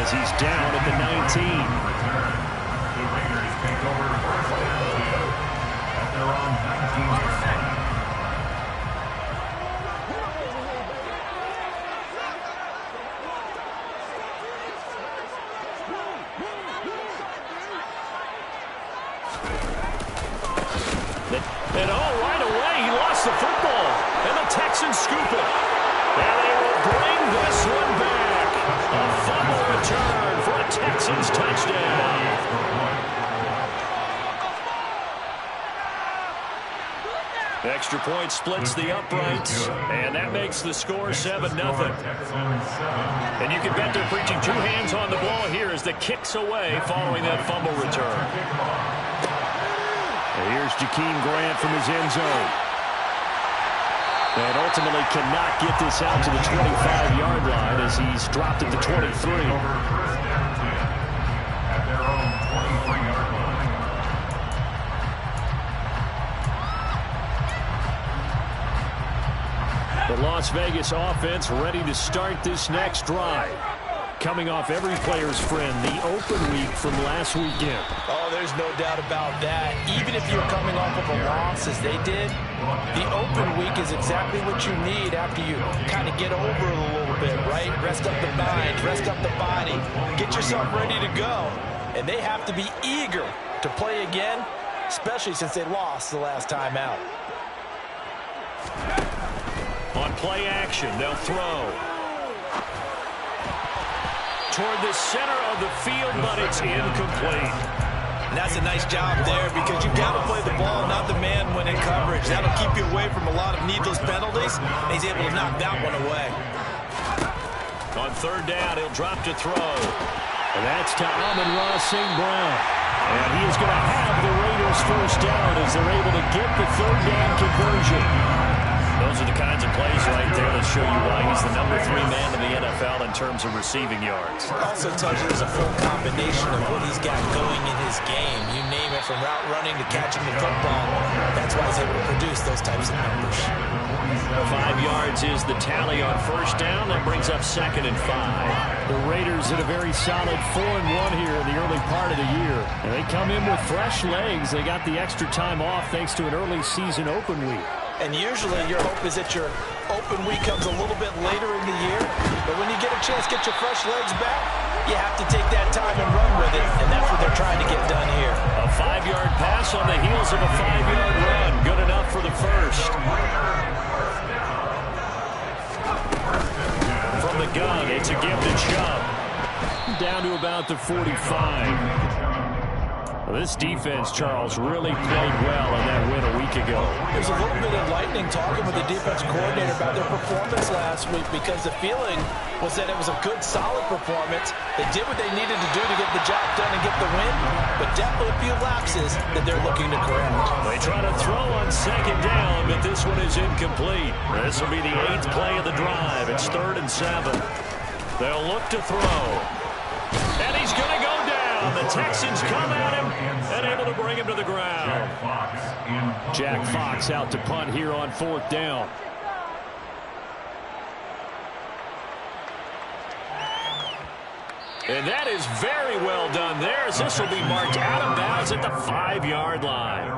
as he's down at the 19. The Raiders take over first at their own 19-yard line. And right away, he lost the football. And the Texans scoop it. And they will bring this one back. A fumble return for a Texans touchdown. Extra point splits the uprights, and that makes the score 7-0. And you can bet they're preaching two hands on the ball here as the kick's away following that fumble return. And here's Jakeem Grant from his end zone. And ultimately cannot get this out to the 25-yard line as he's dropped at the 23. At their own 23-yard line. The Las Vegas offense ready to start this next drive. Coming off every player's friend, the open week from last weekend. Oh, there's no doubt about that. Even if you're coming off of a loss as they did, the open week is exactly what you need after you kind of get over it a little bit, right? Rest up the mind, rest up the body, get yourself ready to go. And they have to be eager to play again, especially since they lost the last time out. On play action, they'll throw toward the center of the field, but it's incomplete. And that's a nice job there because you've got to play the ball, not the man when in coverage. That'll keep you away from a lot of needless penalties. And he's able to knock that one away. On third down, he'll drop to throw. And that's to Amon-Ra St. Brown. And he is going to have the Raiders first down as they're able to get the third down conversion. Those are the kinds of plays right there that show you why he's the #3 man in the NFL in terms of receiving yards. Also tells you there's a full combination of what he's got going in his game. You name it, from route running to catching the football. That's why he's able to produce those types of numbers. 5 yards is the tally on first down. That brings up 2nd and 5. The Raiders at a very solid 4-1 here in the early part of the year. And they come in with fresh legs. They got the extra time off thanks to an early season open week. And usually your hope is that your open week comes a little bit later in the year. But when you get a chance to get your fresh legs back, you have to take that time and run with it. And that's what they're trying to get done here. A 5-yard pass on the heels of a 5-yard run. Good enough for the first. From the gun, it's a give to Chubb. Down to about the 45. Well, this defense, Charles, really played well in that win a week ago. There's a little bit of lightning talking with the defense coordinator about their performance last week because the feeling was that it was a good, solid performance. They did what they needed to do to get the job done and get the win, but definitely a few lapses that they're looking to correct. They try to throw on second down, but this one is incomplete. This will be the 8th play of the drive. It's 3rd and 7. They'll look to throw. And he's going to go down. The Texans come at him and able to bring him to the ground. Jack Fox out to punt here on 4th down. And that is very well done there as this will be marked out of bounds at the 5-yard line.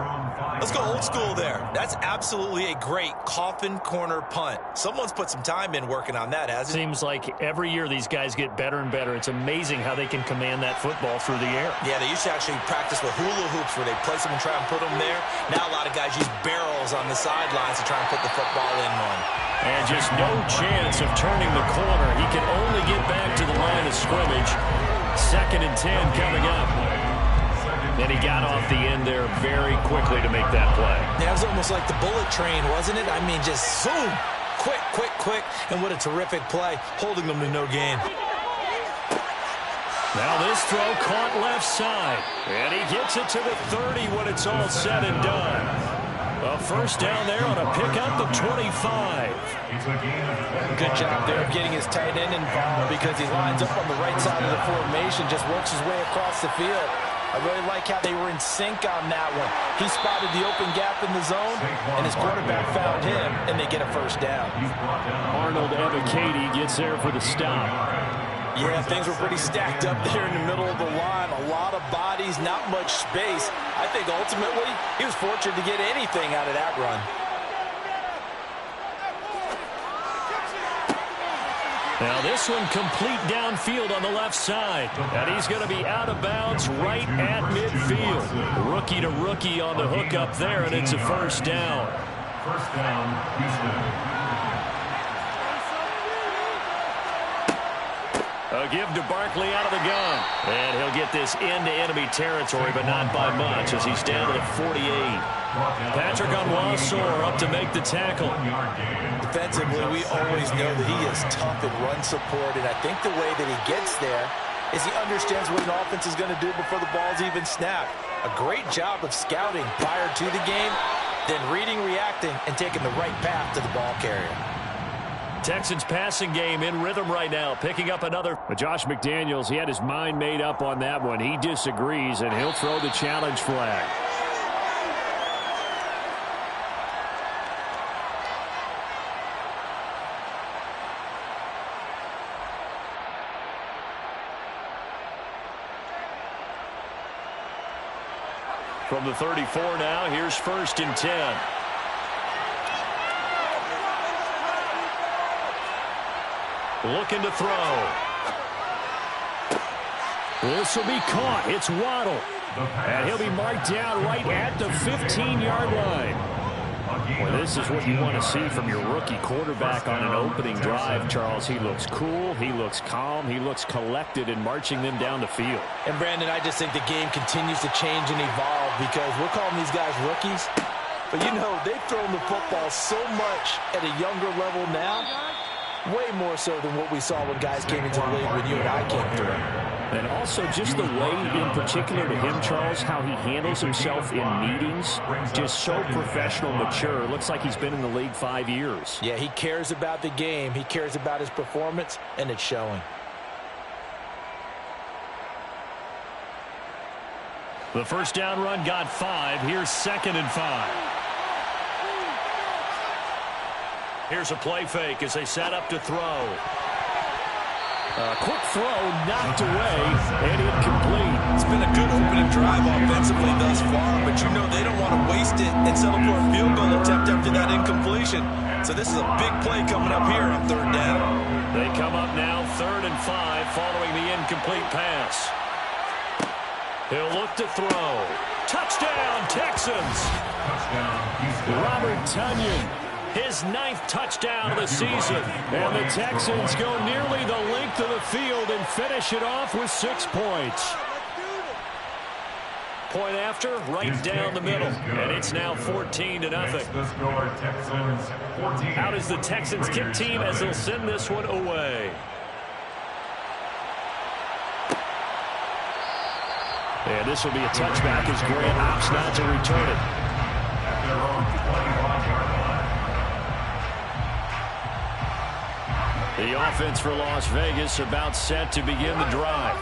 Let's go old school there. That's absolutely a great coffin corner punt. Someone's put some time in working on that, hasn't it? Seems like every year these guys get better and better. It's amazing how they can command that football through the air. Yeah, they used to actually practice with hula hoops where they place them and try and put them there. Now a lot of guys use barrels on the sidelines to try and put the football in one. And just no chance of turning the corner. He can only get back to the line of scrimmage. 2nd and 10 coming up. And he got off the end there very quickly to make that play. Yeah, it was almost like the bullet train, wasn't it? I mean, just zoom. Quick, quick, quick. And what a terrific play, holding them to no gain. Now this throw caught left side. And he gets it to the 30 when it's all said and done. A first down there on a pickup of 25. Good job there of getting his tight end involved because he lines up on the right side of the formation, just works his way across the field. I really like how they were in sync on that one. He spotted the open gap in the zone, and his quarterback found him, and they get a first down. Arnold Ebiketie gets there for the stop. Yeah, things were pretty stacked up there in the middle of the line. A lot of bodies, not much space. I think ultimately he was fortunate to get anything out of that run. Now this one complete downfield on the left side. And he's going to be out of bounds right at midfield. Rookie to rookie on the hook up there, and it's a first down. First down, Houston. A give to Barkley out of the gun. And he'll get this into enemy territory, but not by much as he's down to the 48. Patrick Onwuasor up to make the tackle. Defensively, we always know that he is tough in run support, and I think the way that he gets there is he understands what an offense is going to do before the ball's even snapped. A great job of scouting prior to the game, then reading, reacting, and taking the right path to the ball carrier. Texans passing game in rhythm right now, picking up another. But Josh McDaniels, he had his mind made up on that one. He disagrees, and he'll throw the challenge flag. From the 34 now, here's 1st and 10. Looking to throw. This will be caught. It's Waddle. And he'll be marked down right at the 15-yard line. Well, this is what you want to see from your rookie quarterback on an opening drive, Charles. He looks cool. He looks calm. He looks collected in marching them down the field. And, Brandon, I just think the game continues to change and evolve because we're calling these guys rookies. But, you know, they've thrown the football so much at a younger level now. Way more so than what we saw when guys came into the league when you and I came through. And also just the way, in particular to him, Charles, how he handles himself in meetings. Just so professional, mature. Looks like he's been in the league 5 years. Yeah, he cares about the game. He cares about his performance, and it's showing. The first down run got 5. Here's 2nd and 5. Here's a play fake as they set up to throw. A quick throw knocked away and incomplete. It's been a good opening drive offensively thus far, but you know they don't want to waste it and settle for a field goal attempt after that incompletion. So this is a big play coming up here on 3rd down. They come up now 3rd and 5 following the incomplete pass. He'll look to throw. Touchdown, Texans. Touchdown, Houston. Robert Tonyan. His 9th touchdown of the season. And the Texans go nearly the length of the field and finish it off with 6 points. Point after, right down the middle. And it's now 14-0. Out is the Texans kick team as they'll send this one away. And this will be a touchback as Grant opts not to return it. At their own 25-yard line. The offense for Las Vegas about set to begin the drive.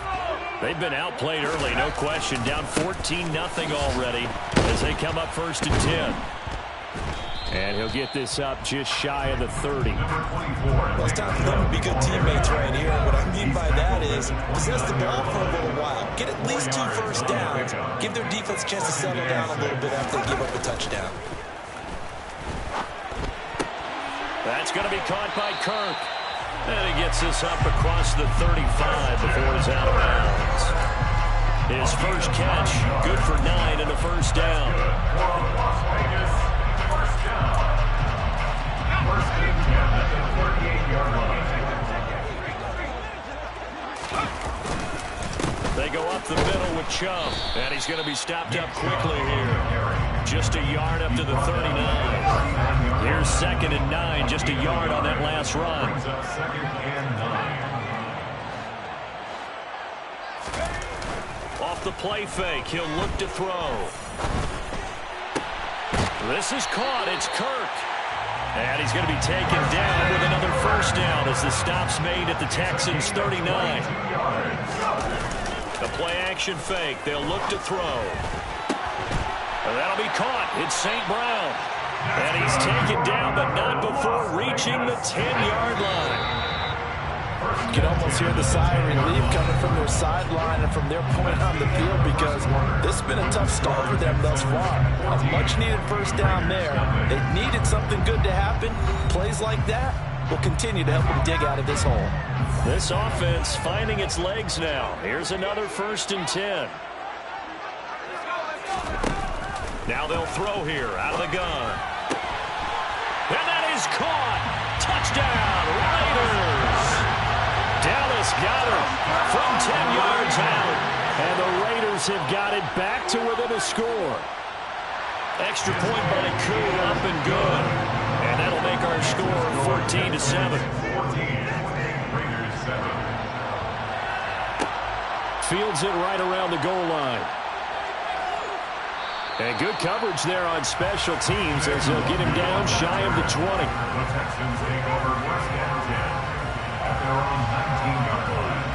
They've been outplayed early, no question. Down 14-0 already as they come up 1st and 10. And he'll get this up just shy of the 30. Well, it's time for them to be good teammates right here. What I mean by that is possess the ball for a little while. Get at least 2 first downs. Give their defense a chance to settle down a little bit after they give up a touchdown. That's going to be caught by Kirk. And he gets this up across the 35 before he's out of bounds. His first catch, good for 9 and a first down. Las Vegas, first down. First and 10 at the 48-yard line. They go up the middle with Chubb. And he's going to be stopped up quickly here. Just a yard up to the 39. Here's 2nd and 9, just a yard on that last run. Brings up 2nd and 9. Off the play fake, he'll look to throw. This is caught, it's Kirk. And he's going to be taken down with another first down as the stop's made at the Texans' 39. The play action fake, they'll look to throw. And that'll be caught, it's St. Brown. And he's taken down, but not before reaching the 10-yard line. You can almost hear the sigh of relief coming from their sideline and from their point on the field because this has been a tough start for them thus far. A much-needed first down there. They needed something good to happen. Plays like that will continue to help them dig out of this hole. This offense finding its legs now. Here's another 1st and 10. Now they'll throw here out of the gun. And that is caught. Touchdown, Raiders. Dallas got her from 10 yards out. And the Raiders have got it back to within a score. Extra point by Koo, up and good. And that'll make our score 14-7. Fields it right around the goal line. And good coverage there on special teams as they'll get him down shy of the 20. The Texans take over 1st and 10 at their own 19-yard line.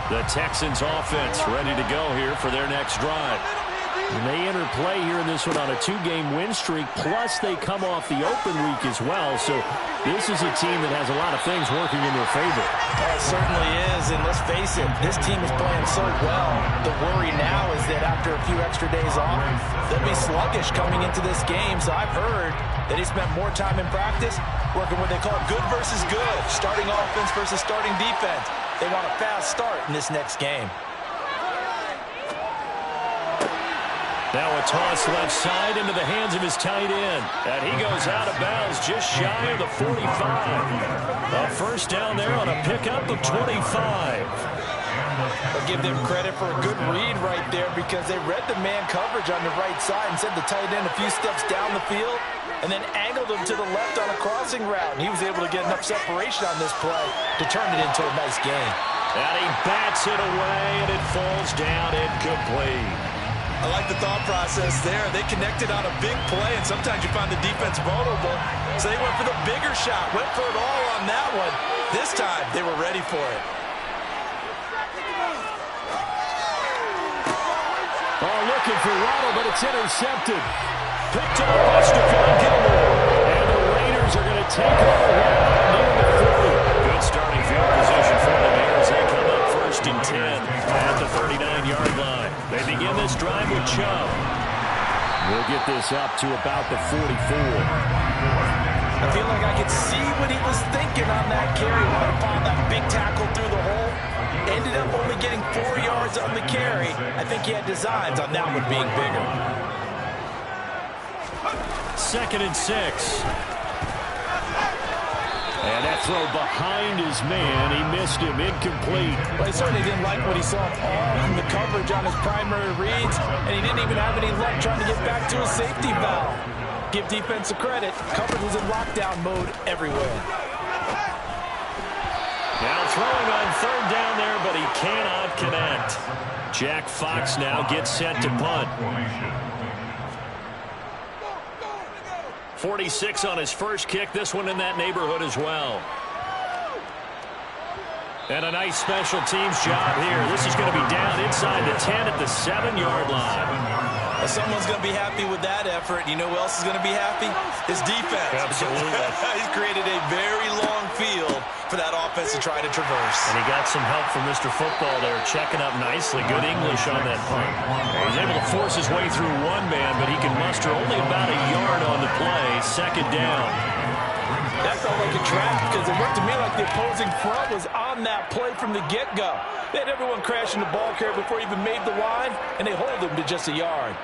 The Texans offense ready to go here for their next drive. And they enter play here in this one on a 2-game win streak, plus they come off the open week as well. So this is a team that has a lot of things working in their favor. It certainly is, and let's face it, this team is playing so well. The worry now is that after a few extra days off, they'll be sluggish coming into this game. So I've heard that he spent more time in practice working what they call good versus good, starting offense versus starting defense. They want a fast start in this next game. Now a toss left side into the hands of his tight end. And he goes out of bounds just shy of the 45. A first down there on a pickup of 25. I'll give them credit for a good read right there because they read the man coverage on the right side and sent the tight end a few steps down the field and then angled him to the left on a crossing route. And he was able to get enough separation on this play to turn it into a nice gain. And he bats it away, and it falls down incomplete. I like the thought process there. They connected on a big play, and sometimes you find the defense vulnerable. So they went for the bigger shot, went for it all on that one. This time, they were ready for it. Oh, looking for Waddle, but it's intercepted. Picked up by Stephon Gilmore. And the Raiders are going to take over near the 40. Good starting field position for the Bears. They come up 1st and 10 at the 39-yard line. They begin this drive with Chubb. We'll get this up to about the 44. I feel like I could see what he was thinking on that carry when I found that big tackle through the hole. Ended up only getting 4 yards on the carry. I think he had designs on that one being bigger. 2nd and 6. And that throw behind his man. He missed him. Incomplete. Well, he certainly didn't like what he saw all from the coverage on his primary reads, and he didn't even have any luck trying to get back to his safety valve. Give defense a credit. Coverage was in lockdown mode everywhere. Now throwing on 3rd down there, but he cannot connect. Jack Fox now gets set to punt. 46 on his first kick. This one in that neighborhood as well. And a nice special teams job here. This is going to be down inside the 10 at the 7-yard line. Well, someone's going to be happy with that effort. You know who else is going to be happy? His defense. Absolutely. He's created a very long field for that offense to try to traverse. And he got some help from Mr. Football there, checking up nicely. Good English on that punt. He's able to force his way through one man, but he can muster only about a yard on the play. 2nd down. That felt like a trap because it looked to me like the opposing front was on that play from the get-go. They had everyone crashing the ball carrier before he even made the line, and they hold him to just a yard.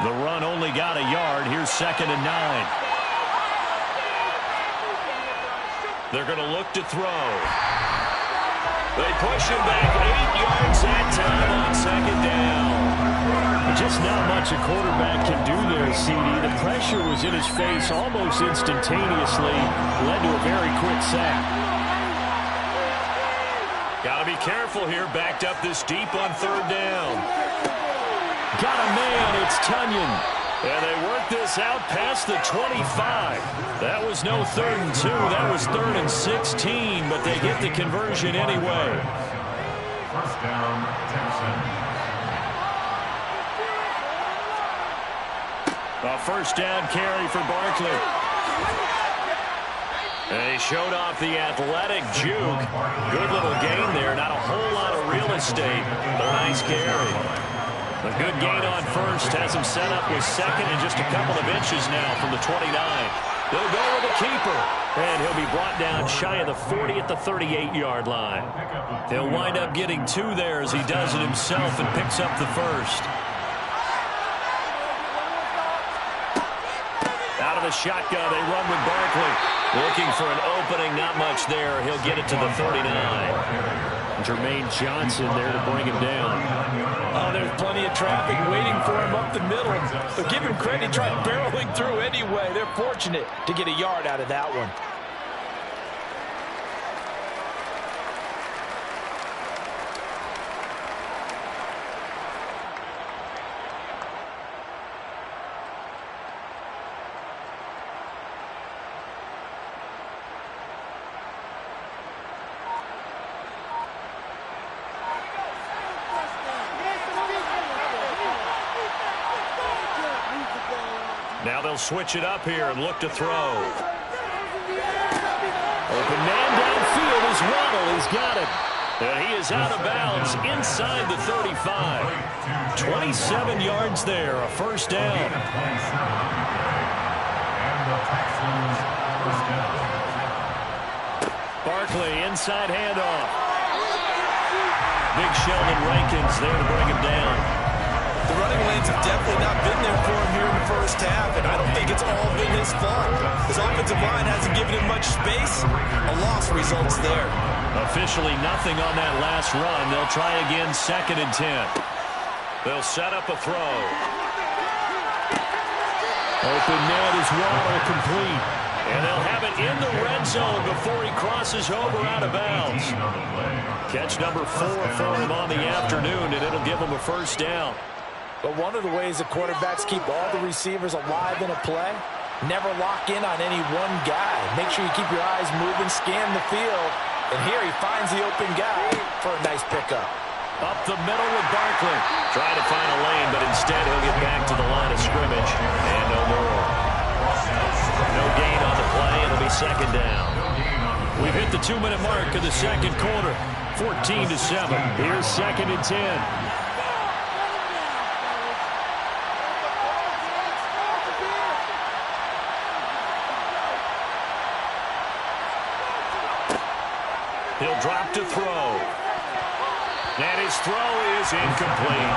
The run only got a yard. Here's 2nd and 9. They're going to look to throw. They push him back 8 yards that time on 2nd down. Just not much a quarterback can do there, CD. The pressure was in his face almost instantaneously. Led to a very quick sack. Got to be careful here. Backed up this deep on 3rd down. Got a man. It's Tunyon. And they work this out past the 25. That was no 3rd and 2. That was 3rd and 16, but they get the conversion anyway. First down, Texans. A first down carry for Barkley. They showed off the athletic juke. Good little gain there. Not a whole lot of real estate, but a nice carry. A good gain on first has him set up with second and just a couple of inches now from the 29. They'll go with the keeper, and he'll be brought down shy of the 40 at the 38-yard line. He'll wind up getting 2 there as he does it himself and picks up the first. Out of the shotgun, they run with Barkley. Looking for an opening, not much there. He'll get it to the 39. Jermaine Johnson there to bring him down. Oh, there's plenty of traffic waiting for him up the middle. But give him credit, he tried barreling through anyway. They're fortunate to get a yard out of that one. Now they'll switch it up here and look to throw. Open man downfield is Waddle. He's got it. And he is out of bounds inside the 35. 27 yards there, a first down. Barkley, inside handoff. Big Sheldon Rankins there to bring him down. The running lanes have definitely not been there for him here in the first half, and I don't think it's all been his fault. His offensive line hasn't given him much space. A loss results there. Officially nothing on that last run. They'll try again, 2nd and 10. They'll set up a throw. Open net is Waddle, complete. And they'll have it in the red zone before he crosses over out of bounds. Catch number 4 for him on the afternoon, and it'll give him a first down. But one of the ways that quarterbacks keep all the receivers alive in a play, never lock in on any one guy. Make sure you keep your eyes moving, scan the field. And here he finds the open guy for a nice pickup. Up the middle with Barkley. Trying to find a lane, but instead he'll get back to the line of scrimmage. And no more. No gain on the play. It'll be 2nd down. We've hit the 2-minute mark of the second quarter. 14-7. Here's 2nd and 10. He'll drop to throw. And his throw is incomplete.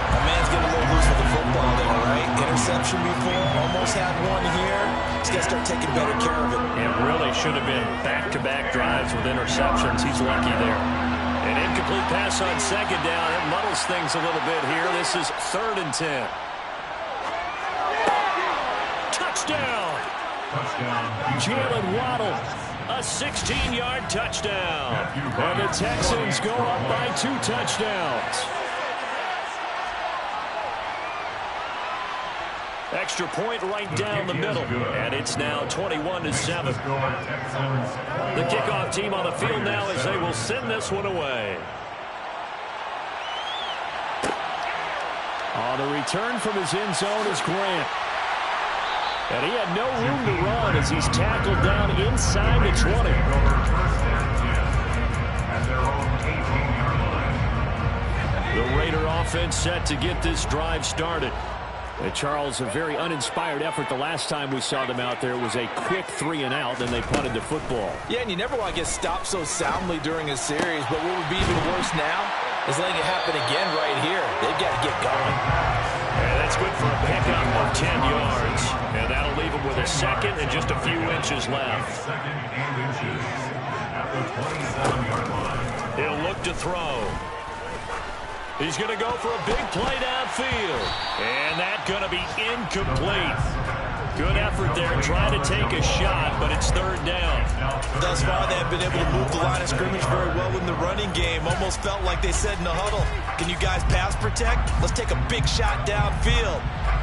A man's getting a little loose with the football there, right? Interception before, almost had one here. He's got to start taking better care of it. It really should have been back-to-back drives with interceptions. He's lucky there. An incomplete pass on 2nd down. It muddles things a little bit here. This is 3rd and 10. Touchdown! Jalen Waddle. A 16-yard touchdown. And the Texans go up by 2 touchdowns. Extra point right down the middle. And it's now 21-7. The kickoff team on the field now as they will send this one away. On the return from his end zone is Grant. And he had no room to run as he's tackled down inside the 20. The Raider offense set to get this drive started. And Charles, a very uninspired effort the last time we saw them out there. It was a quick 3-and-out, then they punted the football. Yeah, and you never want to get stopped so soundly during a series, but what would be even worse now is letting it happen again right here. They've got to get going. And that's good for a pickup of 10 yards. And that'll leave him with a 2nd and just a few inches left. He'll look to throw. He's going to go for a big play downfield. And that's going to be incomplete. Good effort there trying to take a shot, but it's 3rd down. Thus far, they have been able to move the line of scrimmage very well in the running game. Almost felt like they said in the huddle, can you guys pass protect? Let's take a big shot downfield.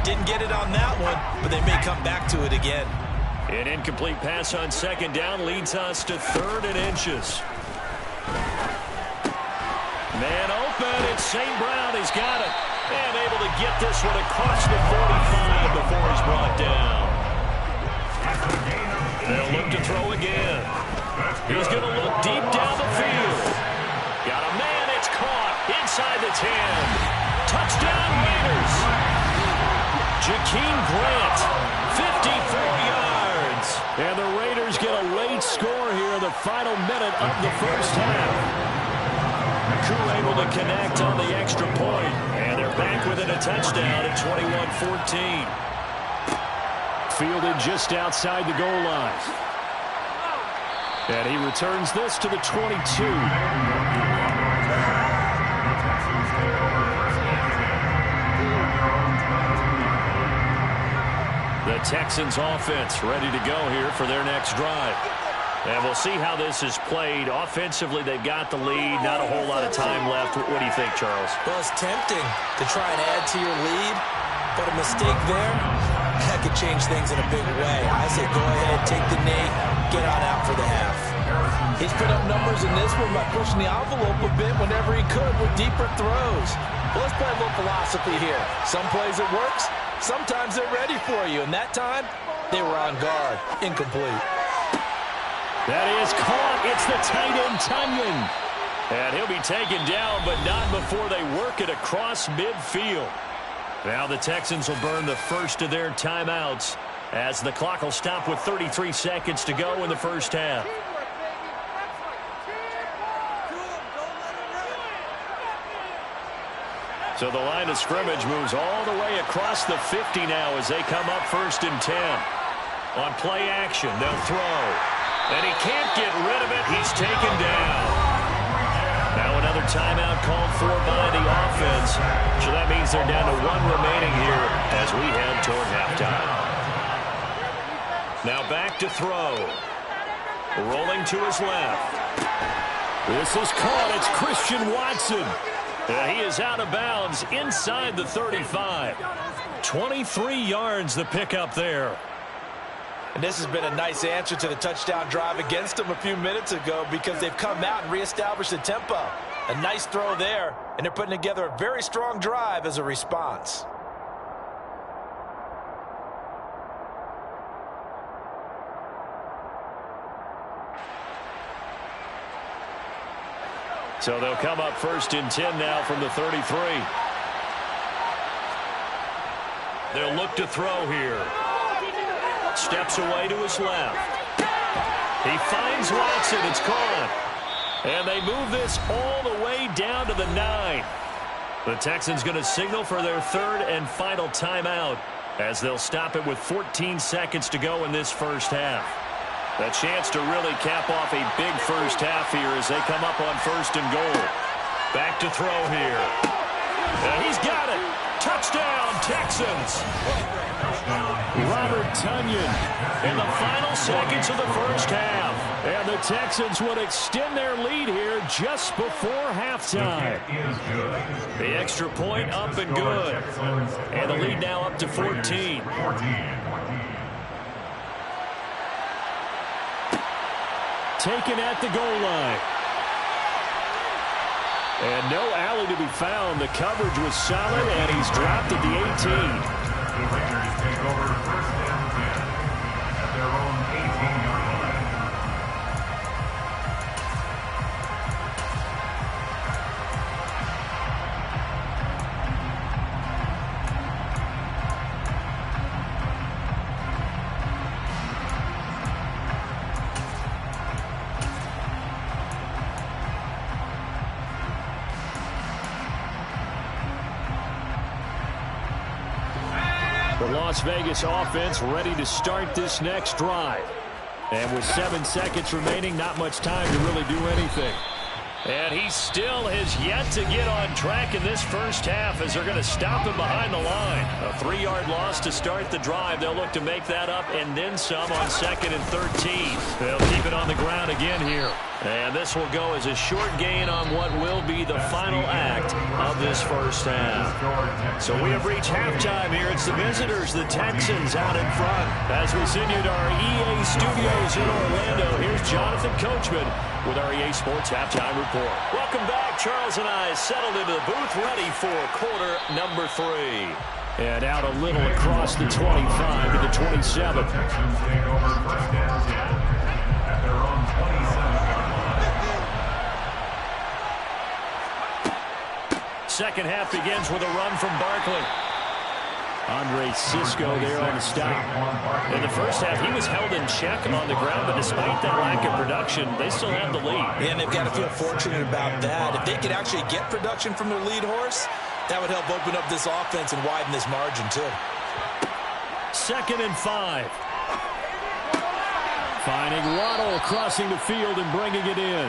Didn't get it on that one, but they may come back to it again. An incomplete pass on second down leads us to 3rd and inches. Man open, it's St. Brown. He's got it. And able to get this one across the 45 before he's brought down. They'll look to throw again. He's going to look deep down the field. Got a man, it's caught inside the 10. Touchdown Raiders. Jakeem Grant, 54 yards. And the Raiders get a late score here in the final minute of the first half. Crew able to connect on the extra point, and they're back within a touchdown at 21-14. Fielded just outside the goal line. And he returns this to the 22. The Texans offense ready to go here for their next drive. And we'll see how this is played. Offensively, they've got the lead. Not a whole lot of time left. What do you think, Charles? Well, it's tempting to try and add to your lead, but a mistake there, that could change things in a big way. I say go ahead, take the knee, get on out for the half. He's put up numbers in this one by pushing the envelope a bit whenever he could with deeper throws. Well, let's play a little philosophy here. Some plays it works, sometimes they're ready for you, and that time, they were on guard. Incomplete. That is caught. It's the tight end, Tunyon. And he'll be taken down, but not before they work it across midfield. Now the Texans will burn the first of their timeouts as the clock will stop with 33 seconds to go in the first half. So the line of scrimmage moves all the way across the 50 now as they come up 1st and 10. On play action, they'll throw. And he can't get rid of it. He's taken down. Now another timeout called for by the offense. So that means they're down to 1 remaining here as we head toward halftime. Now back to throw. Rolling to his left. This is caught. It's Christian Watson. And he is out of bounds inside the 35. 23 yards the pickup there. And this has been a nice answer to the touchdown drive against them a few minutes ago because they've come out and reestablished the tempo. A nice throw there, and they're putting together a very strong drive as a response. So they'll come up 1st and 10 now from the 33. They'll look to throw here. Steps away to his left. He finds Watson. It's caught. And they move this all the way down to the 9. The Texans going to signal for their 3rd and final timeout as they'll stop it with 14 seconds to go in this first half. A chance to really cap off a big first half here as they come up on 1st and goal. Back to throw here. And he's got it. Touchdown, Texans. Robert Tunyon in the final seconds of the first half. And the Texans would extend their lead here just before halftime. The extra point up and good. And the lead now up to 14. Taken at the goal line. And no alley to be found. The coverage was solid, and he's dropped at the 18. The Raiders take over 1st and 10 at their own 18-yard line. The Las Vegas offense ready to start this next drive. And with 7 seconds remaining, not much time to really do anything. And he still has yet to get on track in this first half as they're going to stop him behind the line. A 3-yard loss to start the drive. They'll look to make that up and then some on 2nd and 13. They'll keep it on the ground again here And this will go as a short gain on what will be the final act of this first half. So we have reached halftime here. It's the visitors, the Texans, out in front. As we send you to our EA studios in Orlando, here's Jonathan Coachman with our EA Sports Halftime Report. Welcome back. Charles and I settled into the booth, ready for quarter number 3. And out a little across the 25 to the 27. The Texans take over first and 10 at their own 27. Second half begins with a run from Barkley. Andre Cisco there on the stop. In the first half, he was held in check on the ground, but despite that lack of production, they still have the lead. And they've got to feel fortunate about that. If they could actually get production from their lead horse, that would help open up this offense and widen this margin, too. 2nd and 5. Finding Waddle crossing the field and bringing it in.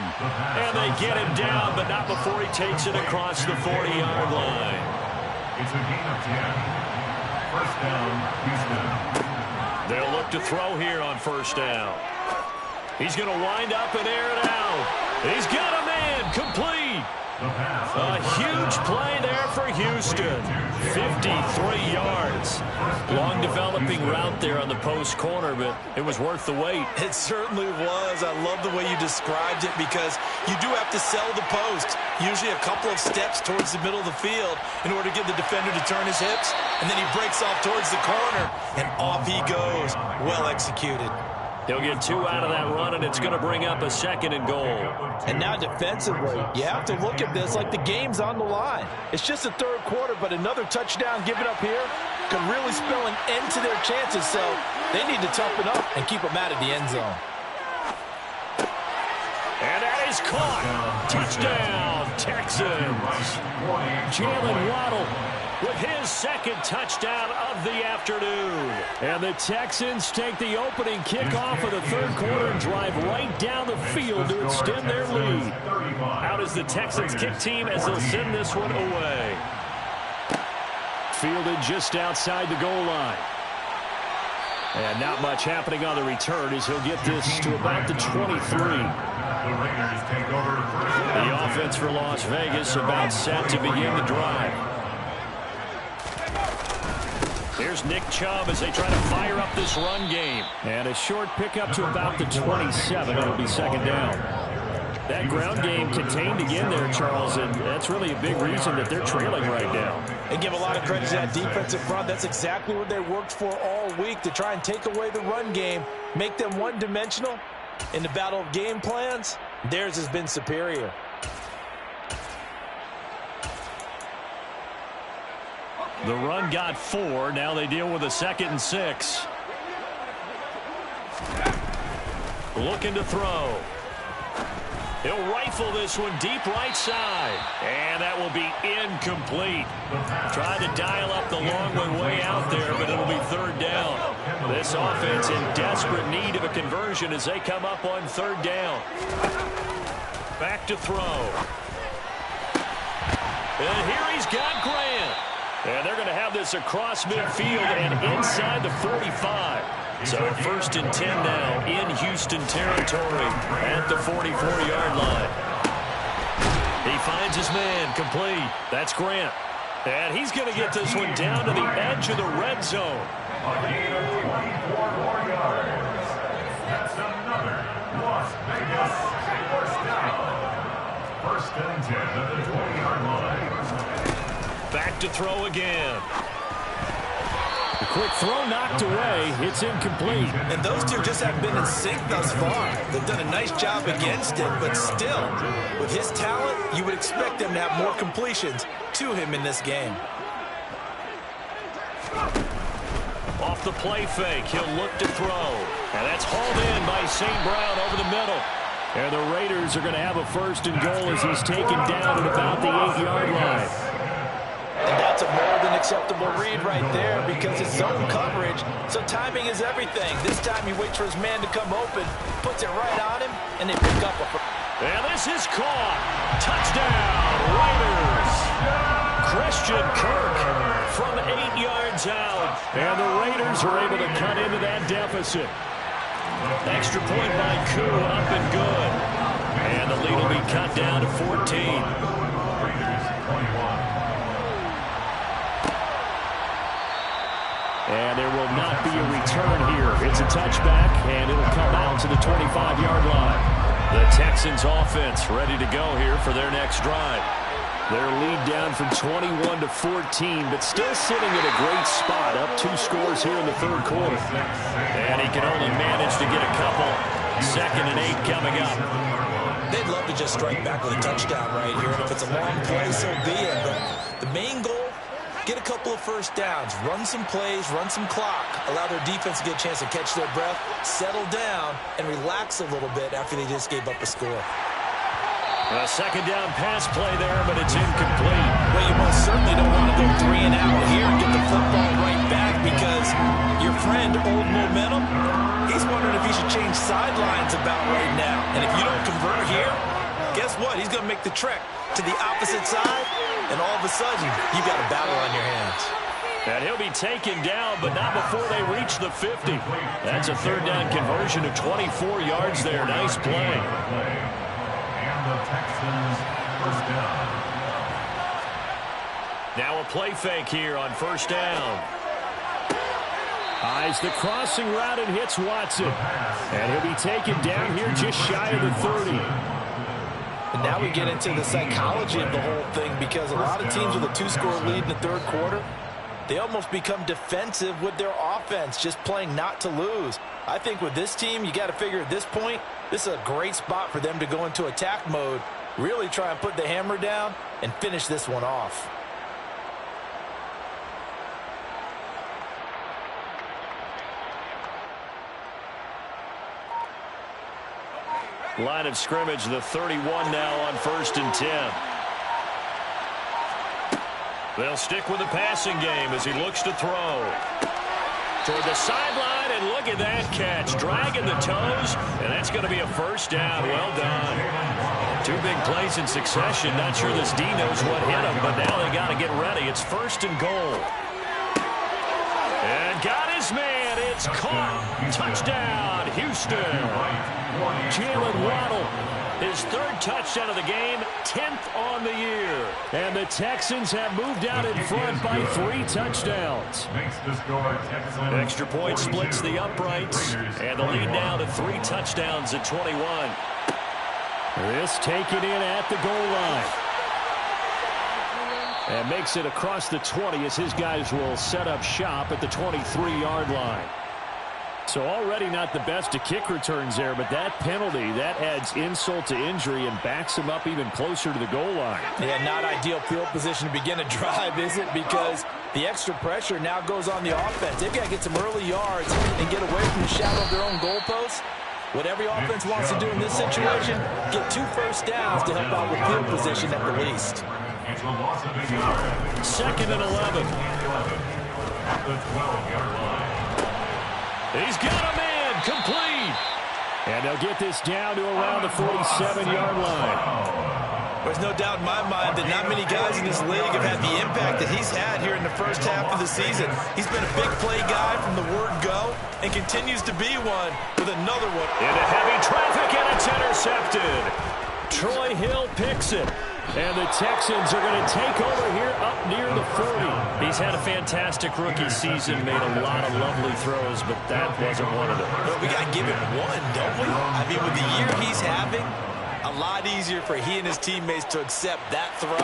And they get him down, but not before he takes it across the 40-yard line. It's a gain of 10. First down, Houston. They'll look to throw here on first down. He's going to wind up and air it out. He's got a man complete. A huge play there for Houston. 53 yards. Long developing route there on the post corner, but it was worth the wait. It certainly was. I love the way you described it because you do have to sell the post. Usually a couple of steps towards the middle of the field in order to get the defender to turn his hips. And then he breaks off towards the corner, and off he goes. Well executed. He'll get 2 out of that run, and it's going to bring up a 2nd and goal. And now defensively, you have to look at this like the game's on the line. It's just the third quarter, but another touchdown given up here could really spell an end to their chances. So they need to toughen up and keep them out of the end zone. And that is caught. Touchdown, Texans. Jalen Waddle with his 2nd touchdown of the afternoon. And the Texans take the opening kickoff of the third quarter and drive right down the field to extend their lead. Out is the Texans kick team as they'll send this one away. Fielded just outside the goal line. And not much happening on the return as he'll get this to about the 23. The offense for Las Vegas about set to begin the drive. Here's Nick Chubb as they try to fire up this run game. And a short pickup to about the 27. It'll be 2nd down. That ground game contained again there, Charles, and that's really a big reason that they're trailing right now. They give a lot of credit to that defensive front. That's exactly what they worked for all week, to try and take away the run game, make them one-dimensional. In the battle of game plans, theirs has been superior. The run got 4. Now they deal with a 2nd and 6. Looking to throw. He'll rifle this one deep right side. And that will be incomplete. Tried to dial up the long one way out there, but it'll be 3rd down. This offense in desperate need of a conversion as they come up on 3rd down. Back to throw. And here he's got Grant. And they're going to have this across midfield and inside the 45. So 1st and 10 now in Houston territory at the 44-yard line. He finds his man complete. That's Grant. And he's going to get this one down to the edge of the red zone. A gain of 24 more yards. That's another Las Vegas first down. 1st and 10 at the 20-yard line. Back to throw again. The quick throw knocked away. It's incomplete. And those two just haven't been in sync thus far. They've done a nice job against it, but still, with his talent, you would expect them to have more completions to him in this game. Off the play fake, he'll look to throw. And that's hauled in by St. Brown over the middle. And the Raiders are going to have a 1st and goal as he's taken down at about the 8-yard line. And that's a more than acceptable read right there because it's zone coverage, so timing is everything. This time he waits for his man to come open, puts it right on him, and they pick up a... And this is caught. Touchdown, Raiders. Christian Kirk from 8 yards out. And the Raiders are able to cut into that deficit. Extra point by Koo, up and good. And the lead will be cut down to 14. Raiders 21. And there will not be a return here. It's a touchback, and it'll come out to the 25-yard line. The Texans offense ready to go here for their next drive. Their lead down from 21 to 14, but still sitting at a great spot, up 2 scores here in the third quarter. And he can only manage to get a couple. 2nd and 8 coming up. They'd love to just strike back with a touchdown right here. And if it's a long play, so be it. But the main goal, get a couple of first downs, run some plays, run some clock, allow their defense to get a chance to catch their breath, settle down, and relax a little bit after they just gave up a score. A 2nd down pass play there, but it's incomplete. Well, you most certainly don't want to go 3 and out here and get the football right back because your friend, Old Momentum, he's wondering if he should change sidelines about right now. And if you don't convert here, guess what? He's going to make the trek to the opposite side, and all of a sudden, you've got a battle on your hands. And he'll be taken down, but not before they reach the 50. That's a 3rd down conversion of 24 yards there. Nice play. And the Texans first down. Now a play fake here on 1st down. Eyes the crossing route and hits Watson. And he'll be taken down here just shy of the 30. And now we get into the psychology of the whole thing because a lot of teams with a 2-score lead in the 3rd quarter, they almost become defensive with their offense, just playing not to lose. I think with this team, you got to figure at this point, this is a great spot for them to go into attack mode, really try and put the hammer down and finish this one off. Line of scrimmage, the 31 now on 1st and 10. They'll stick with the passing game as he looks to throw. Toward the sideline, and look at that catch. Dragging the toes, and that's going to be a 1st down. Well done. 2 big plays in succession. Not sure this D knows what hit him, but now they got to get ready. It's 1st and goal. And got his man. It's caught. Touchdown, Houston. Jalen Waddle, his 3rd touchdown of the game, 10th on the year. And the Texans have moved out in front by 3 touchdowns. Makes the score Texans. Extra point splits the uprights, and the lead now to 3 touchdowns at 21. This taken in at the goal line. And makes it across the 20 as his guys will set up shop at the 23-yard line. So already not the best to kick returns there, but that penalty, that adds insult to injury and backs him up even closer to the goal line. Yeah, not ideal field position to begin a drive, is it? Because the extra pressure now goes on the offense. They've got to get some early yards and get away from the shadow of their own goalposts. What every offense wants to do in this situation, get 2 first downs to help out with field position at the least. It's a loss of 8 yards. 2nd and 11. At the 12-yard line. He's got a man complete. And they'll get this down to around the 47-yard line. There's no doubt in my mind that not many guys in this league have had the impact that he's had here in the first half of the season. He's been a big play guy from the word go and continues to be one with another one. Into heavy traffic, and it's intercepted. Troy Hill picks it. And the Texans are going to take over here up near the 40. He's had a fantastic rookie season, made a lot of lovely throws, but that wasn't one of them. But we got to give him one, don't we? I mean, with the year he's having, a lot easier for he and his teammates to accept that throw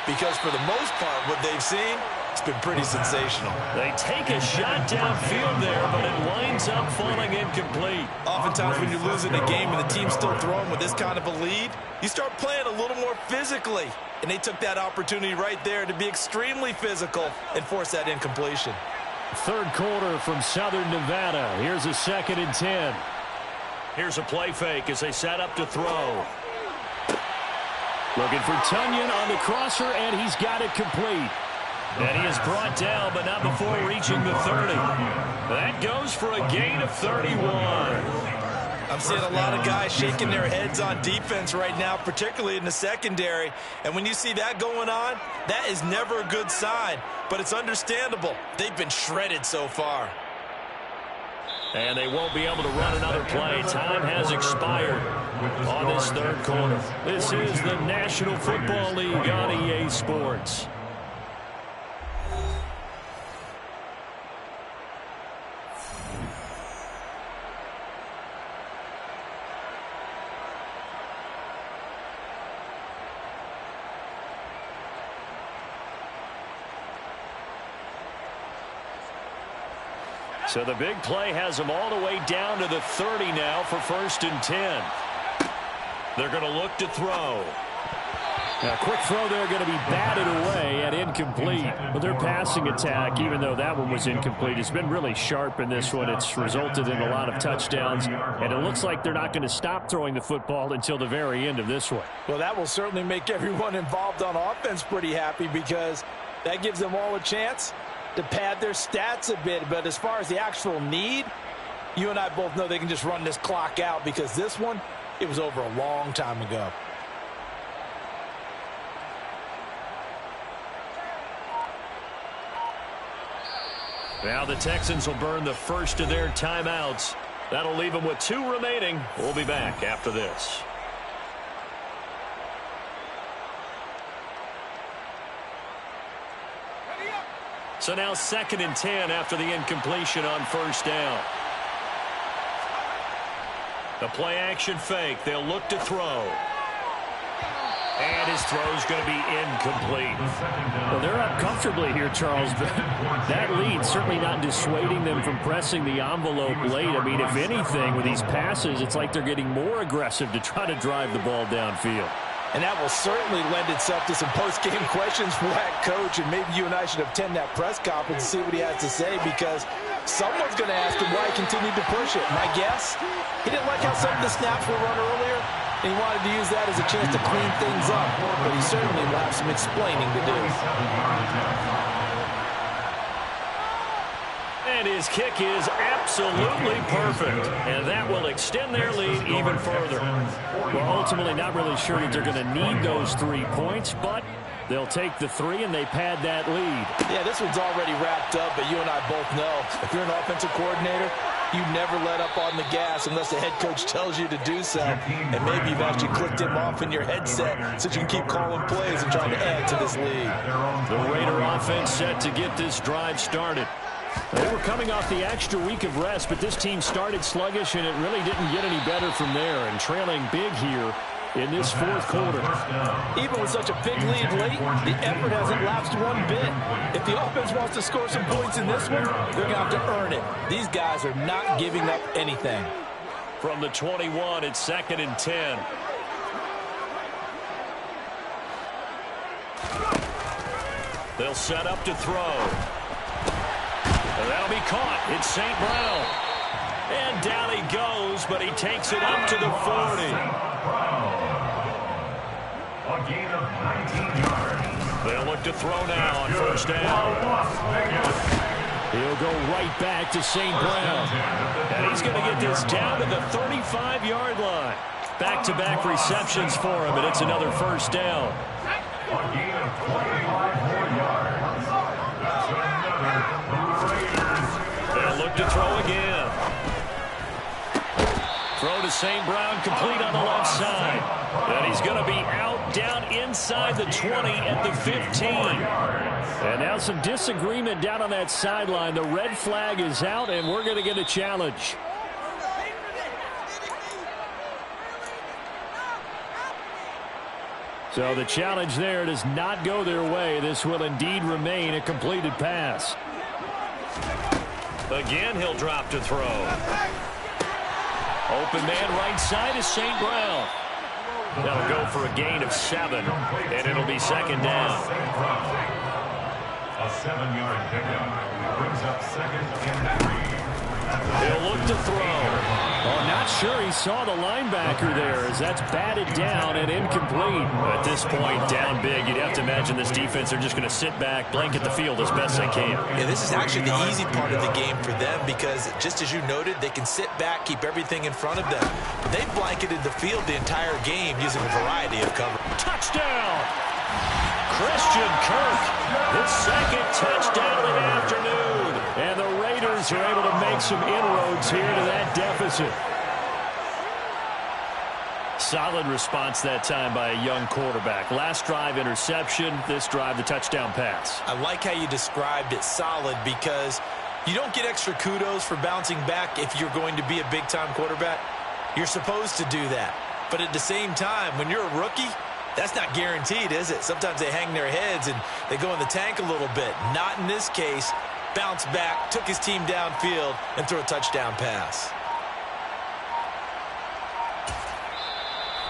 because for the most part, what they've seen, it's been pretty sensational. They take a shot downfield there, but it winds up falling incomplete. Oftentimes when you're losing a game and the team's still throwing with this kind of a lead, you start playing a little more physically. And they took that opportunity right there to be extremely physical and force that incompletion. 3rd quarter from Southern Nevada. Here's a 2nd and 10. Here's a play fake as they set up to throw. Looking for Tunyon on the crosser, and he's got it complete. And he is brought down, but not before reaching the 30. That goes for a gain of 31. I'm seeing a lot of guys shaking their heads on defense right now, particularly in the secondary. And when you see that going on, that is never a good sign. But it's understandable. They've been shredded so far. And they won't be able to run another play. Time has expired. on this third quarter. This is the National Football League on EA Sports. So the big play has them all the way down to the 30 now for 1st and 10. They're going to look to throw. Now, quick throw there, going to be batted away and incomplete. But their passing attack, even though that one was incomplete, has been really sharp in this one. It's resulted in a lot of touchdowns, and it looks like they're not going to stop throwing the football until the very end of this one. Well, that will certainly make everyone involved on offense pretty happy, because that gives them all a chance to pad their stats a bit. But as far as the actual need, you and I both know they can just run this clock out, because this one, it was over a long time ago. Now the Texans will burn the first of their timeouts. That'll leave them with 2 remaining. We'll be back after this. So now 2nd and 10 after the incompletion on 1st down. The play action fake. They'll look to throw. And his throw's going to be incomplete. Well, they're up comfortably here, Charles, but that lead certainly not dissuading them from pressing the envelope late. I mean, if anything, with these passes, it's like they're getting more aggressive to try to drive the ball downfield. And that will certainly lend itself to some post-game questions for that coach, and maybe you and I should attend that press conference and see what he has to say, because someone's going to ask him why he continued to push it. My guess, he didn't like how some of the snaps were run earlier, and he wanted to use that as a chance to clean things up, but he certainly will have some explaining to do. And his kick is absolutely perfect. And that will extend their lead even further. Well, ultimately not really sure that they're going to need those 3 points, but they'll take the 3 and they pad that lead. Yeah, this one's already wrapped up, but you and I both know if you're an offensive coordinator, you never let up on the gas unless the head coach tells you to do so. And maybe you've actually clicked him off in your headset so you can keep calling plays and trying to add to this lead. The Raider offense set to get this drive started. They were coming off the extra week of rest, but this team started sluggish, and it really didn't get any better from there, and trailing big here in this 4th quarter. Even with such a big lead late, the effort hasn't lapsed one bit. If the offense wants to score some points in this one, they're going to have to earn it. These guys are not giving up anything. From the 21, it's 2nd and 10. They'll set up to throw. And that'll be caught. It's St. Brown. And down he goes, but he takes it up to the 40. A gain of 19 yards. They'll look to throw now on 1st down. He'll go right back to St. Brown. And he's going to get this down to the 35-yard line. Back-to-back receptions for him, and it's another 1st down. A gain of 25 more yards. That's another Raiders. They'll look to throw again. Throw to St. Brown, complete on the left side. And he's going to be out down inside the 20 at the 15. And now some disagreement down on that sideline. The red flag is out, and we're going to get a challenge. So the challenge there does not go their way. This will indeed remain a completed pass. Again, he'll drop to throw. Open man right side is St. Brown. That'll go for a gain of 7, and it'll be 2nd down. A 7-yard pickup brings up 2nd and 3. He'll look to throw. Oh, not sure he saw the linebacker there, as that's batted down and incomplete. At this point, down big, you'd have to imagine this defense are just going to sit back, blanket the field as best they can. Yeah, this is actually the easy part of the game for them, because just as you noted, they can sit back, keep everything in front of them. They've blanketed the field the entire game using a variety of cover. Touchdown! Christian Kirk, his 2nd touchdown of the afternoon. And the Raiders are able to make some inroads here to that deficit. Solid response that time by a young quarterback. Last drive, interception. This drive, the touchdown pass. I like how you described it, solid, because you don't get extra kudos for bouncing back if you're going to be a big-time quarterback. You're supposed to do that. But at the same time, when you're a rookie, that's not guaranteed, is it? Sometimes they hang their heads and they go in the tank a little bit. Not in this case. Bounced back, took his team downfield, and threw a touchdown pass.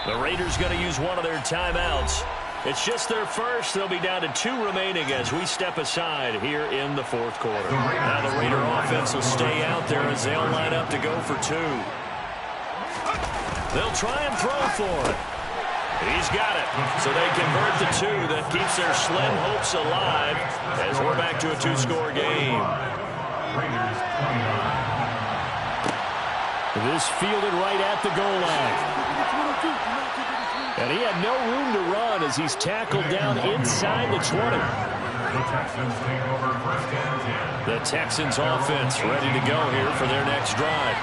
The Raiders going to use one of their timeouts. It's just their first. They'll be down to 2 remaining as we step aside here in the fourth quarter. Now the Raider offense will stay out there as they'll line up to go for 2. They'll try and throw for it. He's got it. So they convert the 2. That keeps their slim hopes alive as we're back to a 2-score game. This fielded right at the goal line. And he had no room to run as he's tackled down inside the 20. The Texans offense ready to go here for their next drive.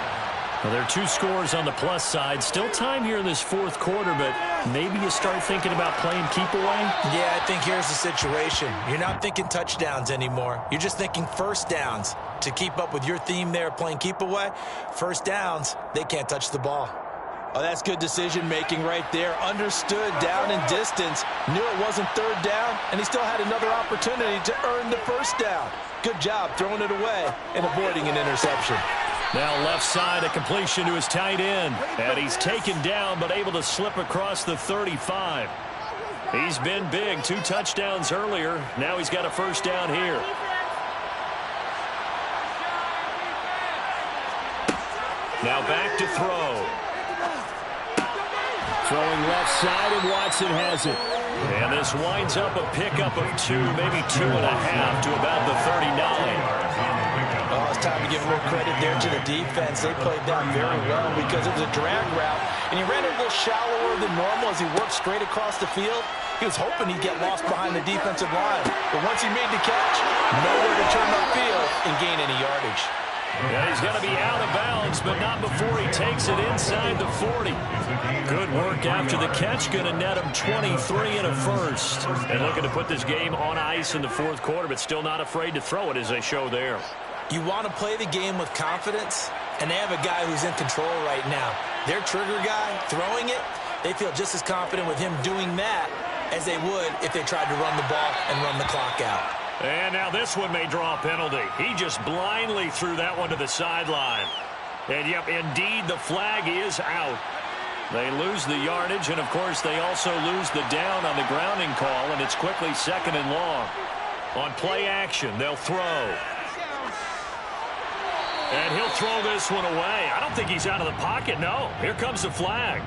Well, there are 2 scores on the plus side. Still time here in this fourth quarter, but maybe you start thinking about playing keep away? Yeah, I think here's the situation. You're not thinking touchdowns anymore. You're just thinking first downs. To keep up with your theme there, playing keep away, first downs, they can't touch the ball. Oh, that's good decision-making right there. Understood down and distance. Knew it wasn't third down, and he still had another opportunity to earn the first down. Good job throwing it away and avoiding an interception. Now left side, a completion to his tight end. And he's taken down, but able to slip across the 35. He's been big. 2 touchdowns earlier. Now he's got a first down here. Now back to throw. Throwing left side, and Watson has it. And this winds up a pickup of 2, maybe 2.5 to about the 39. Oh, it's time to give a little credit there to the defense. They played that very well because it was a drag route, and he ran it a little shallower than normal as he worked straight across the field. He was hoping he'd get lost behind the defensive line. But once he made the catch, nowhere to turn upfield and gain any yardage. Yeah, he's going to be out of bounds, but not before he takes it inside the 40. Good work after the catch. Going to net him 23 and a first. And looking to put this game on ice in the fourth quarter, but still not afraid to throw it as they show there. You want to play the game with confidence, and they have a guy who's in control right now. Their trigger guy, throwing it, they feel just as confident with him doing that as they would if they tried to run the ball and run the clock out. And now this one may draw a penalty. He just blindly threw that one to the sideline. And, yep, indeed, the flag is out. They lose the yardage, and, of course, they also lose the down on the grounding call, and it's quickly 2nd and long. On play action, they'll throw. And he'll throw this one away. I don't think he's out of the pocket, no. Here comes the flag.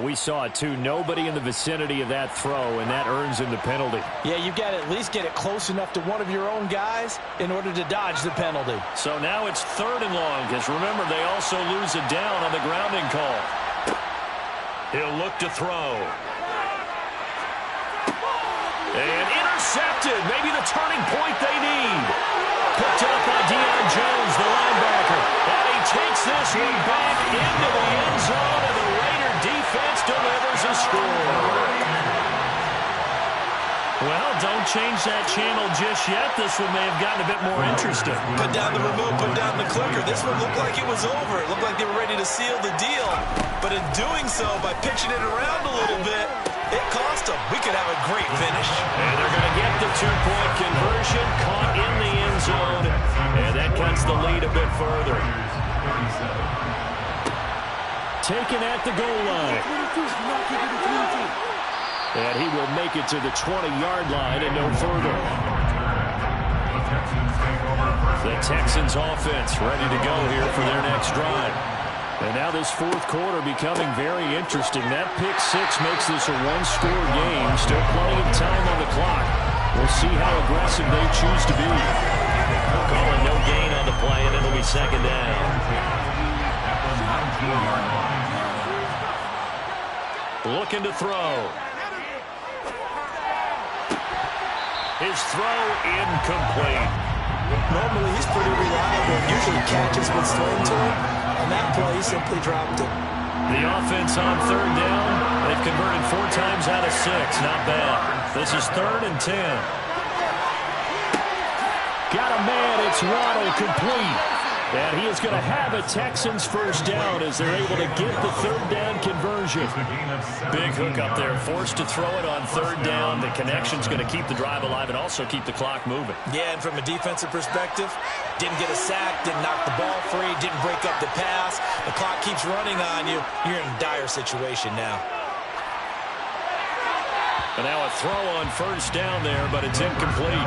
We saw it, too. Nobody in the vicinity of that throw, and that earns him the penalty. Yeah, you've got to at least get it close enough to one of your own guys in order to dodge the penalty. So now it's 3rd and long, because remember, they also lose a down on the grounding call. He'll look to throw. And intercepted. Maybe the turning point they need. Picked up by Deion Jones, the linebacker. And he takes this one back into the end zone, and the Raider defense delivers a score. Well, don't change that channel just yet. This one may have gotten a bit more interesting. Put down the remote, put down the clicker. This one looked like it was over. It looked like they were ready to seal the deal. But in doing so, by pitching it around a little bit, it cost them. We could have a great finish. And they're going to get the 2-point conversion, caught in the end zone, and that cuts the lead a bit further. Taken at the goal line. And he will make it to the 20-yard line and no further. The Texans offense ready to go here for their next drive. And now this fourth quarter becoming very interesting. That pick 6 makes this a 1-score game. Still plenty of time on the clock. We'll see how aggressive they choose to be. Calling no gain on the play, and it'll be 2nd down. Looking to throw. His throw incomplete. Normally, he's pretty reliable. Usually catches what's thrown to him. On that play, he simply dropped it. The offense on third down, they've converted 4 times out of 6. Not bad. This is 3rd and 10. Got a man. It's Waddle, complete. And he is going to have a Texans first down as they're able to get the 3rd down conversion. Big hook up there. Forced to throw it on 3rd down. The connection's going to keep the drive alive and also keep the clock moving. Yeah, and from a defensive perspective, didn't get a sack, didn't knock the ball free, didn't break up the pass. The clock keeps running on you. You're in a dire situation now. And now a throw on 1st down there, but it's incomplete.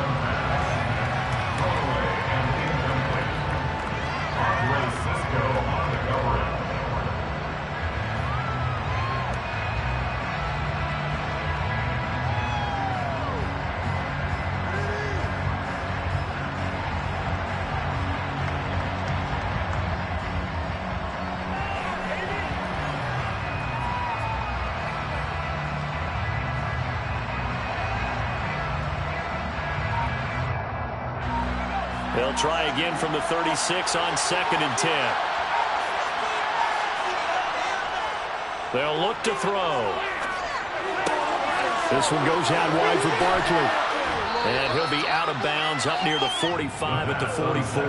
They'll try again from the 36 on 2nd and 10. They'll look to throw. This one goes out wide for Barkley. And he'll be out of bounds up near the 45 at the 44.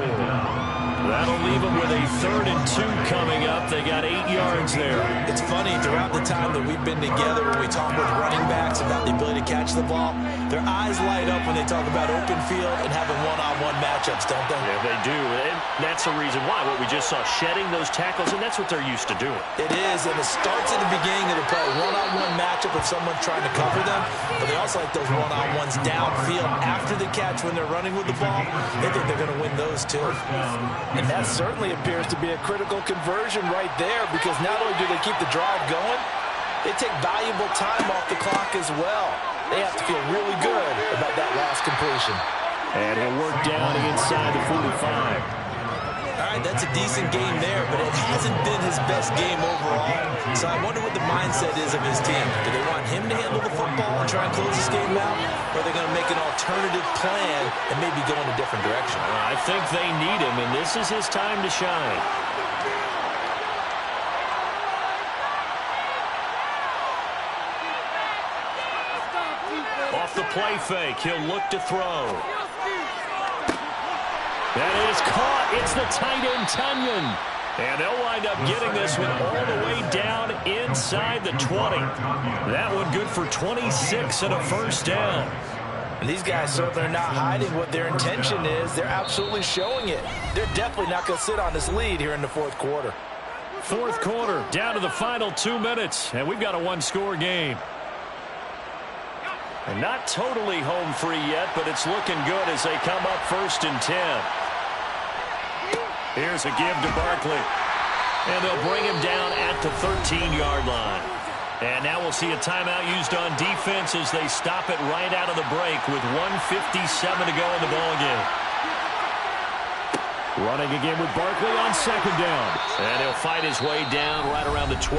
That'll leave them with a 3rd and 2 coming up. They got 8 yards there. It's funny, throughout the time that we've been together, when we talk with running backs about the ability to catch the ball, their eyes light up when they talk about open field and having one-on-one matchups, don't they? Yeah, they do. And that's the reason why. What we just saw, shedding those tackles, and that's what they're used to doing. It is, and it starts at the beginning of the play. One-on-one matchup if someone's trying to cover them, but they also like those one-on-ones downfield after the catch when they're running with the ball. They think they're going to win those too. And that certainly appears to be a critical conversion right there, because not only do they keep the drive going, they take valuable time off the clock as well. They have to feel really good about that last completion. And he'll work down inside the 45. All right, that's a decent game there, but it hasn't been his best game overall. So I wonder what the mindset is of his team. Do they want him to handle the football and try and close this game out? Or are they going to make an alternative plan and maybe go in a different direction? I think they need him, and this is his time to shine. Off the play fake, he'll look to throw. That is caught. It's the tight end, Tunyon. And they'll wind up getting this one all the way down inside the 20. That one good for 26 and a first down. And these guys certainly are not hiding what their intention is. They're absolutely showing it. They're definitely not going to sit on this lead here in the 4th quarter. 4th quarter, down to the final 2 minutes, and we've got a one-score game. And not totally home free yet, but it's looking good as they come up 1st and 10. Here's a give to Barkley. And they'll bring him down at the 13-yard line. And now we'll see a timeout used on defense as they stop it right out of the break with 1:57 to go in the ballgame. Running again with Barkley on 2nd down. And he'll fight his way down right around the 12.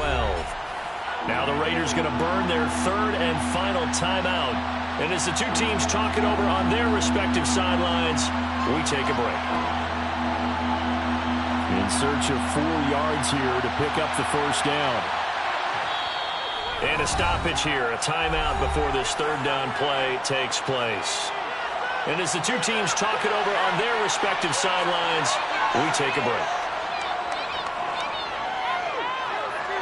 Now the Raiders going to burn their 3rd and final timeout. And as the two teams talk it over on their respective sidelines, we take a break. In search of 4 yards here to pick up the first down. And a stoppage here, a timeout before this 3rd down play takes place. And as the two teams talk it over on their respective sidelines, we take a break.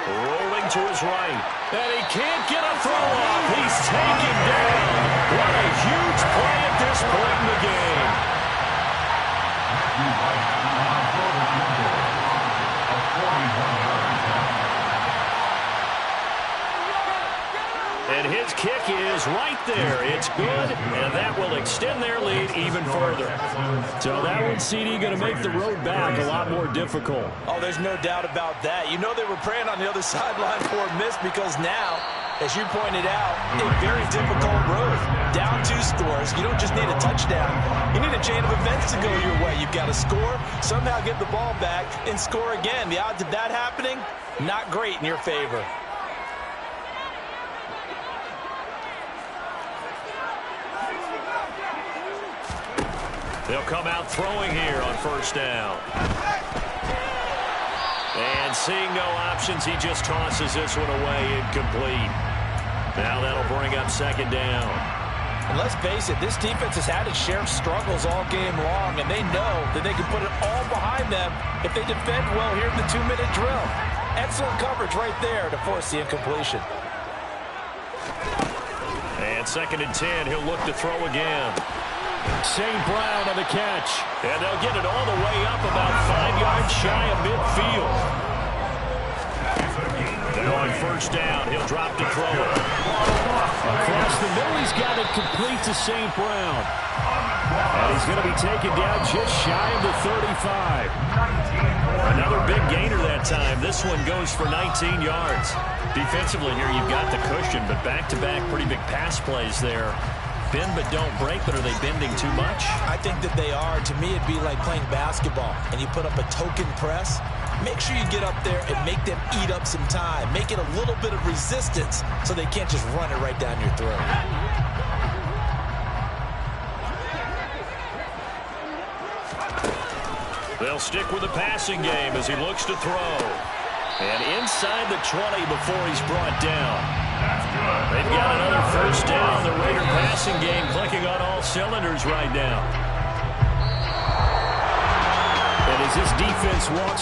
Rolling to his right. And he can't get a throw off. He's taken down. What a huge play at this point in the game. And his kick is right there. It's good, and that will extend their lead even further. So that one, CD, going to make the road back a lot more difficult. Oh, there's no doubt about that. You know they were praying on the other sideline for a miss, because now, as you pointed out, a very difficult road. Down 2 scores. You don't just need a touchdown. You need a chain of events to go your way. You've got to score, somehow get the ball back, and score again. The odds of that happening, not great in your favor. They'll come out throwing here on 1st down. And seeing no options, he just tosses this one away, incomplete. Now that'll bring up second down. And let's face it, this defense has had its share of struggles all game long, and they know that they can put it all behind them if they defend well here in the 2-minute drill. Excellent coverage right there to force the incompletion. And second and 10, he'll look to throw again. St. Brown on the catch. And they'll get it all the way up about 5 yards shy of midfield. Now on first down, he'll drop to throw it. Across the middle, he's got it complete to St. Brown. And he's going to be taken down just shy of the 35. Another big gainer that time. This one goes for 19 yards. Defensively here, you've got the cushion, but back-to-back pretty big pass plays there. Bend but don't break, but are they bending too much? I think that they are. To me, it'd be like playing basketball, and you put up a token press. Make sure you get up there and make them eat up some time. Make it a little bit of resistance so they can't just run it right down your throat. They'll stick with the passing game as he looks to throw. And inside the 20 before he's brought down. They've got another first down. The Raider passing game clicking on all cylinders right now. And as this defense walks